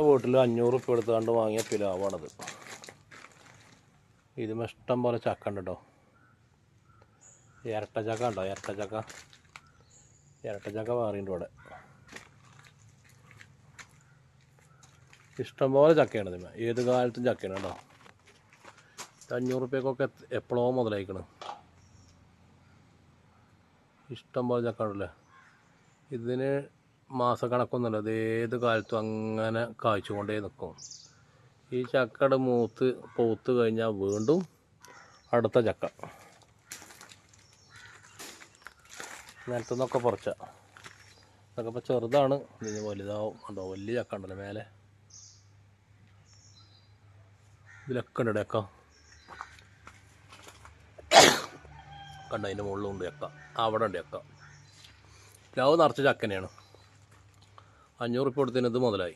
വീട്ടിൽ 500 ഉറുപ്പ്യ എടുത്തുകൊണ്ട് വാങ്ങിയ പിലാവാണത്. ഇതിന് ഇഷ്ടം പോലെ ചക്ക ഉണ്ട് കേട്ടോ. ഇരട്ടച്ചക്ക ഉണ്ടോ? ഇരട്ടച്ചക്ക മാറിയുണ്ട് ഇവിടെ. ഇഷ്ടംപോലെ ചക്കയാണ് ഇതിന്. ഏത് കാലത്തും ചക്കയാണ് കേട്ടോ. 500 ഉറുപ്പ്യക്കൊക്കെ എപ്പോഴോ മുതലായിക്കണം. ഇഷ്ടംപോലെ ചക്ക ഉണ്ടല്ലേ. ഇതിന് മാസക്കണക്കൊന്നുമില്ല. അത് ഏത് കാലത്തും അങ്ങനെ കായ്ച്ചുകൊണ്ടേ നിൽക്കും. ഈ ചക്കയുടെ പൂത്ത് കഴിഞ്ഞാൽ വീണ്ടും അടുത്ത ചക്ക. നിലത്തുനിന്നൊക്കെ പറിച്ച ഇതൊക്കെ ഇപ്പോൾ ചെറുതാണ്. ഇതിന് വലുതാവും. ഉണ്ടോ വലിയ ചക്ക ഉണ്ടല്ലോ മേലെ. ഇതിലൊക്കെ ഉണ്ട് ചക്ക. കണ്ട അതിൻ്റെ മുകളിലുണ്ട് ചക്ക. അവിടെ ഉണ്ട് ചക്ക. പ്ലാവ് നിറച്ച് ചക്ക തന്നെയാണ്. 500 ഉറുപ്പ്യ കൊടുത്തതിന് ഇത് മുതലായി.